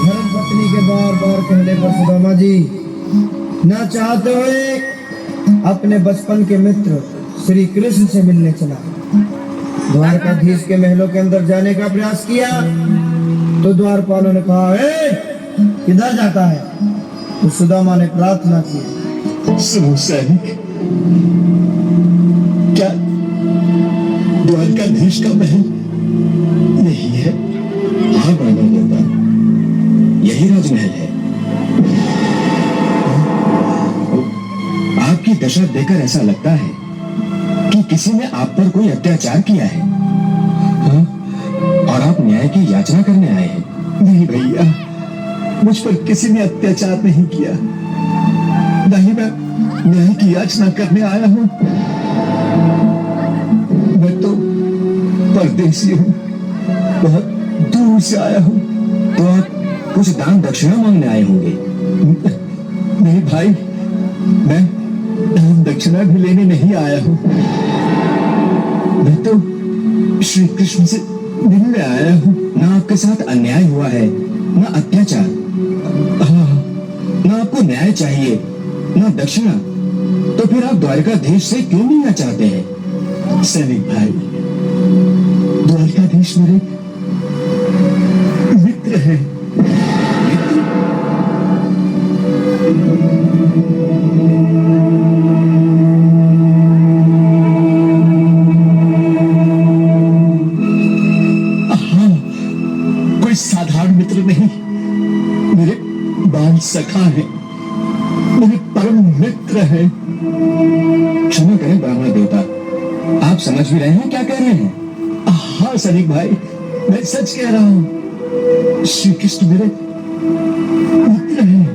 धर्मपत्नी के बार बार कहने पर सुदामा जी न चाहते हुए अपने बचपन के मित्र श्री कृष्ण से मिलने चला। द्वारकाधीश के महलों के अंदर जाने का प्रयास किया तो द्वारपालों ने कहा, किधर जाता है? तो सुदामा ने प्रार्थना की, सुनो सैनिक, क्या द्वारकाधीश का महल यही है? हाँ मानव देवता, यही राजमहल है। आपकी दशा देखकर ऐसा लगता है कि किसी ने आप पर कोई अत्याचार किया है। हाँ? और आप न्याय की याचना करने आए हैं। नहीं भैया, मुझ पर किसी ने अत्याचार नहीं किया, नहीं मैं न्याय की याचना करने आया हूं। मैं तो परदेसी हूं, बहुत दूर से आया हूं। तो आप कुछ दान दक्षिणा मांगने आए होंगे। नहीं भाई, मैं दान दक्षिणा भी लेने नहीं आया हूं। मैं तो श्री कृष्ण से मिलने आया हूं। ना आपके साथ अन्याय हुआ है, ना अत्याचार। ना आपको न्याय चाहिए, ना दक्षिणा। तो फिर आप द्वारकाधीश से क्यों मिलना चाहते हैं? सैनिक भाई, द्वारकाधीश मेरे मित्र हैं। हाँ, कोई साधारण मित्र नहीं, मेरे बाल सखा हैं, मेरे परम मित्र हैं। क्षमा करें ब्राह्मण देवता, आप समझ भी रहे हैं क्या कह रहे हैं? हाँ सैनिक भाई, मैं सच कह रहा हूं। श्री कृष्ण मेरे मित्र हैं।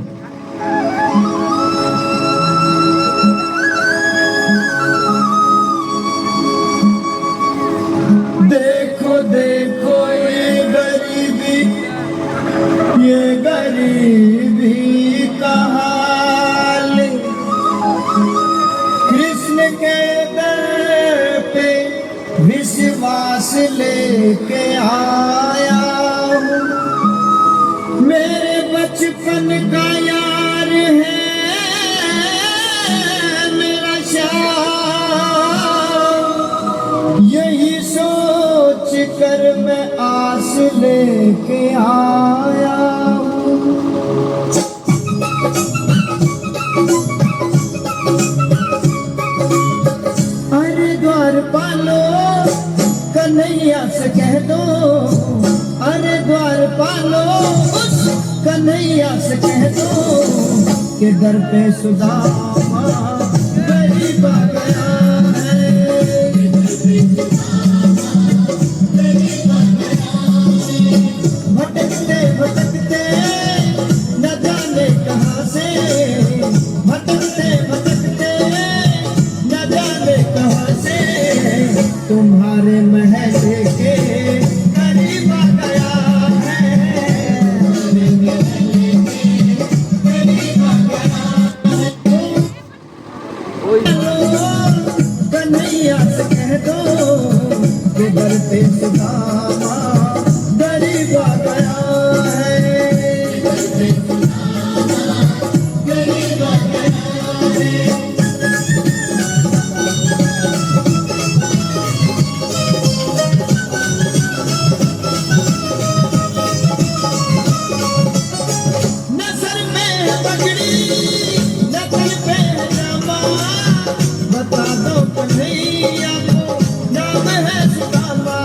देखो देखो ये गरीबी का हाल, कृष्ण के दर पे विश्वास लेके आया हूँ। मेरे बचपन का यार है मेरा श्याम, यही सोच कर मैं आस लेके आया हूँ। अरे द्वारपालो कन्हैया से कह दो, अरे द्वारपालो उस कन्हैया से कह दो कि दर पे सुदामा गरीब आ गया है। भटकते भटकते न जाने कहाँ से, भटकते भटकते न जाने कहाँ से, तुम्हारे महल के करीब आ गया है। कन्हैया से कह दो कि दर पे सुदामा गरीब आ गया है। गरीब आ गया है। नजर में पगड़ी न दिल पे जामा, बता दो कन्हैया को नाम है सुदामा।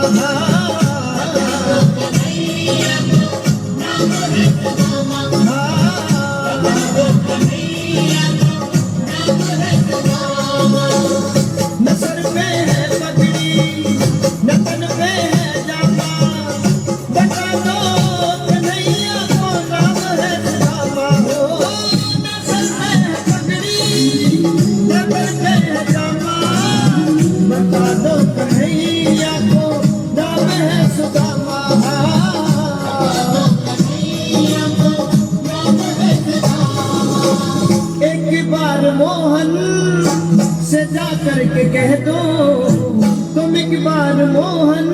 एक बार मोहन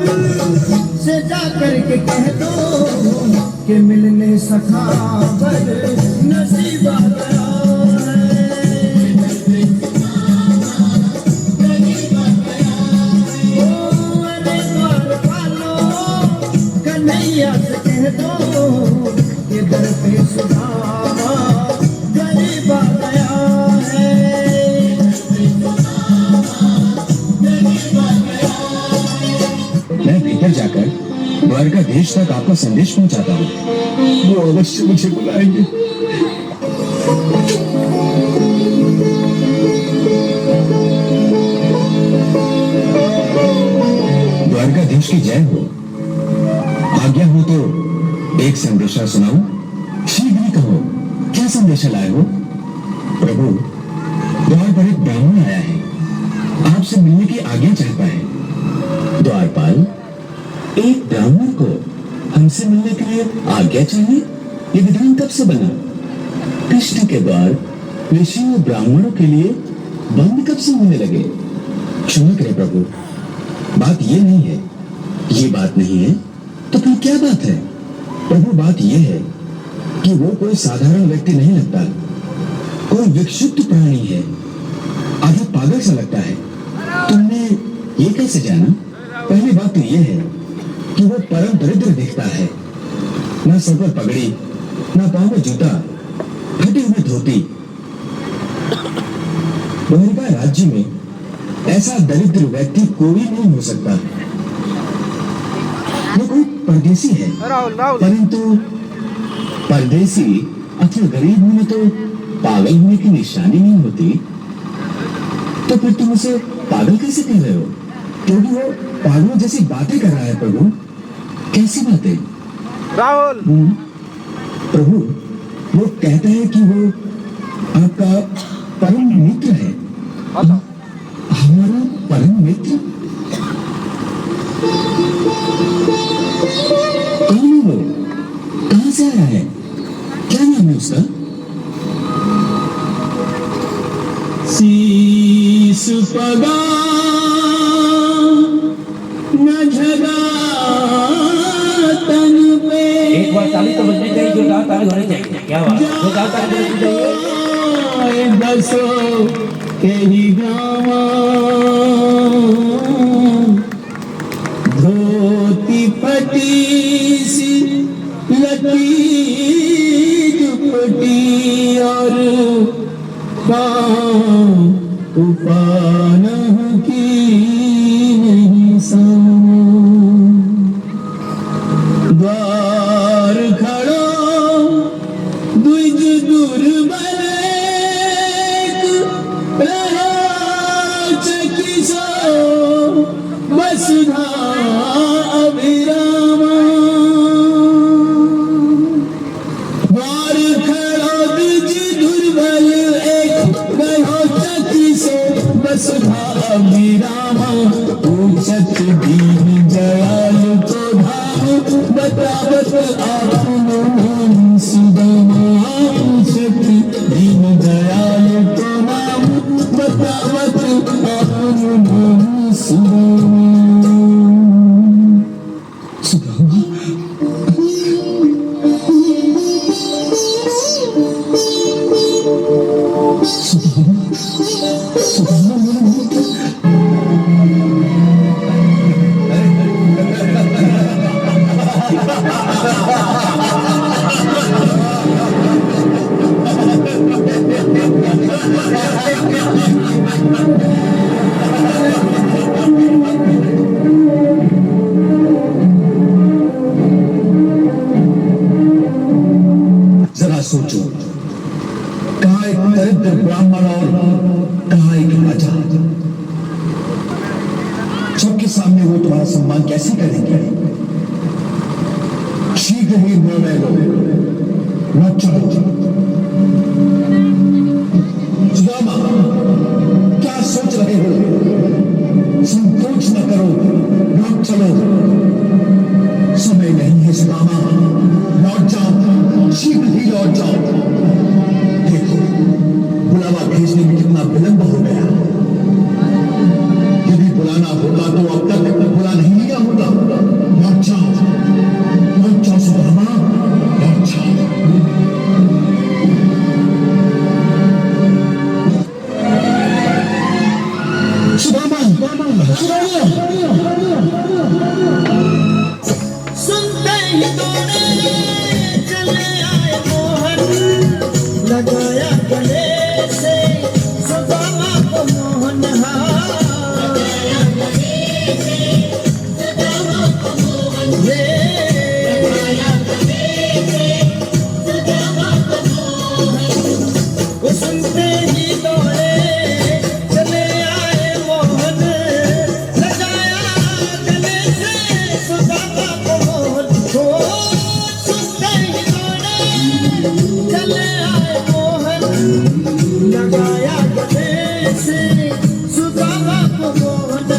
से जाकर के कह दो कि मिलने सखावर नसीब आ गया है। ओ अरे द्वार पालो कन्हैया से कह दो कि दर पे सुधामा गरीब आ गया है। मैं भीतर जाकर द्वारकाधीश तक आपका संदेश पहुंचाता हूँ। वो अवश्य मुझे बुलाएंगे। द्वारकाधीश की जय हो। आज्ञा हो तो एक संदेशा सुनाऊं? शीघ्र ही कहो, क्या संदेशा लाए हो? प्रभु, द्वार पर एक ब्राह्मण आया है, आपसे मिलने की आज्ञा चाहता है। द्वारपाल, एक ब्राह्मण को हमसे मिलने के लिए आज्ञा चाहिए? ये विधान कब से बना? कृष्ण के द्वार ऋषियों ब्राह्मणों के लिए बंद कब से होने लगे? क्षमा करें प्रभु, बात ये नहीं है। ये बात नहीं है तो फिर क्या बात है? प्रभु, बात ये है कि वो कोई साधारण व्यक्ति नहीं लगता, कोई विक्षिप्त प्राणी है, आधा पागल सा लगता है। तुमने ये कैसे जाना? पहली बात तो ये है कि वो परम दरिद्र दिखता है, ना सर पर पगड़ी, ना पांव में जूता, फटे हुए धोती। द्वारिका राज्य में ऐसा दरिद्र व्यक्ति कोई नहीं हो सकता। वो कोई परदेसी है, परंतु परदेसी अथवा गरीब होने तो पागल होने की निशानी नहीं होती। तो फिर तुम उसे पागल कैसे कह रहे हो? क्योंकि वो पागलों जैसी बातें कर रहा है। प्रभु, कैसी बातें? राहुल, प्रभु, वो कहता है कि वो आपका परम मित्र है। हमारा परम मित्र? कौन है वो? कहां से आया है? क्या नाम है उसका? शीस पगा न झगा तन पे। एक बार ताली तो बजनी चाहिए, जो गाँव ताली होनी चाहिए। क्या बात, जो गाँव ताली होनी चाहिए। बसो यही गावा धोती फटी सी लती दुपटी और उपान की नहीं सामो। द्वार खड़ो द्विज दुर्बल चकिसो वसुधा अभिरामा। द्वार खड़ो द्विज दुर्बल एक गयो चकिसो वसुधा अभिरामा। पूछत दीन दयाल को धाम बतावत आपनो नाम सुदामा। पूछत दीन दयाल को नाम बतावत आपनो नाम सुदामा। सुदामा, सुदामा मेरा मित्र। जरा सोचो, कहाँ एक दरिद्र ब्राह्मण और कहाँ एक राजा। सबके सामने वो तुम्हारा सम्मान कैसे करेंगे? शीघ्र ही निर्णय लो, न चलो। सुदामा, क्या सोच रहे हो? संकोच न करो, लौट चलो। समय नहीं है सुदामा, लौट जाओ, शीघ्र ही लौट जाओ। देखो, बुलावा भेजने में कितना विलंब हो गया। यदि बुलाना होता तो अब तक बुला नहीं लिया होता। लौट जाओ सुदामा, लौट जाओ। सुनते ही दौड़े चले आए मोहन, लगाया गले से सुदामा को मोहन। सुनते ही दौड़े चले आए मोहन, लगाया गले से सुदामा को मोहन। सुनते ही दौड़े चले आए मोहन, लगाया गले से सुदामा को मोहन।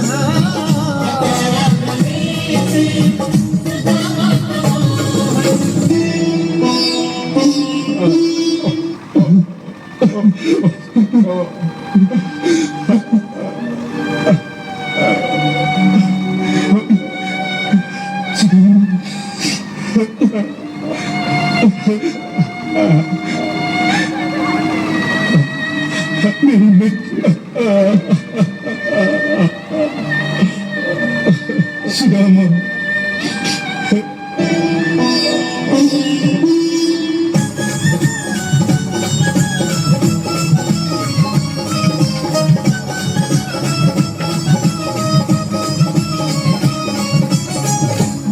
मेरी मित्र सुदामा,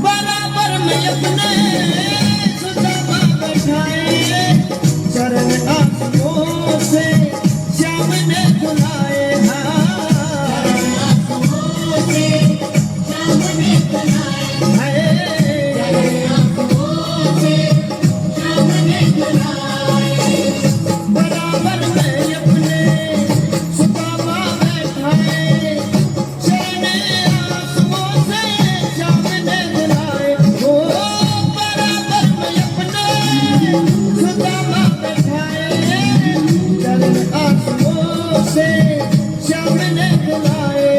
बराबर में अपने सुदामा बैठाए, चरण आंसुओं से श्याम ने धुलाए। बराबर में अपने सुदामा बैठाए, चरण आंसुओं से श्याम ने धुलाए। बराबर में अपने सुदामा बैठाए, चरण आंसुओं से श्याम ने धुलाए।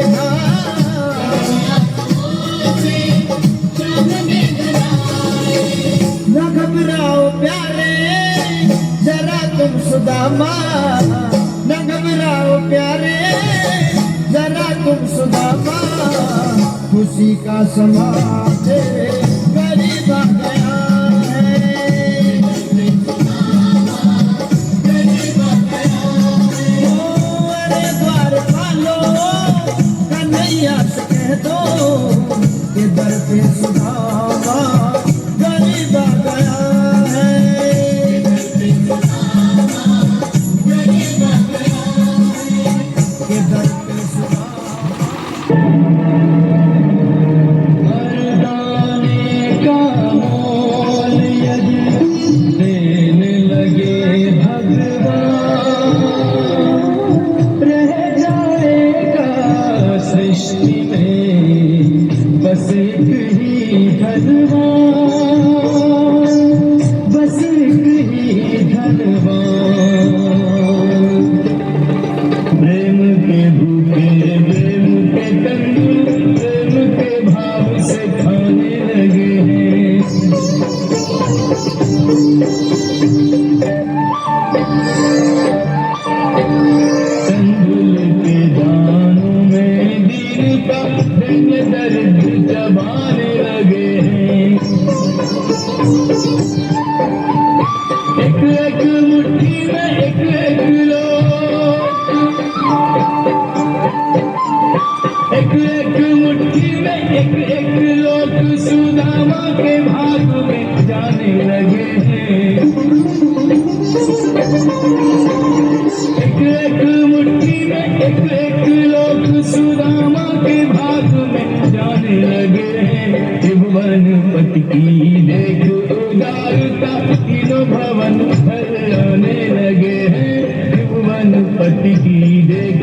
न घबराओ प्यारे जरा तुम सुदामा, न घबराओ प्यारे जरा तुम सुदामा, खुशी का समा करीब आ गया है। अरे द्वार पालो कन्हैया से कह दो कि दर पे सुदामा गरीब आ गया है। कि दर पे मर्दाने का मोल यदि देने लगे भगवान, रह जाएगा सृष्टि में बस एक ही धनवान, बस एक ही धनवान। प्रेम के भूखे, प्रेम के तंदू, प्रेम के भाव से खाने लगे हैं। तंदुल के दानों में दीन का दिन दर्द चबाने लगे हैं। एक एक मुट्ठी में एक एक लोग, एक एक मुट्ठी में एक एक लोग सुदामा के भाग में जाने लगे हैं। एक एक मुट्ठी में एक एक लोग सुदामा के भाग में जाने लगे हैं। त्रिभुवन पति की देख उदारता, तीनों भवन भर आने लगे हैं। त्रिभुवन पति की देख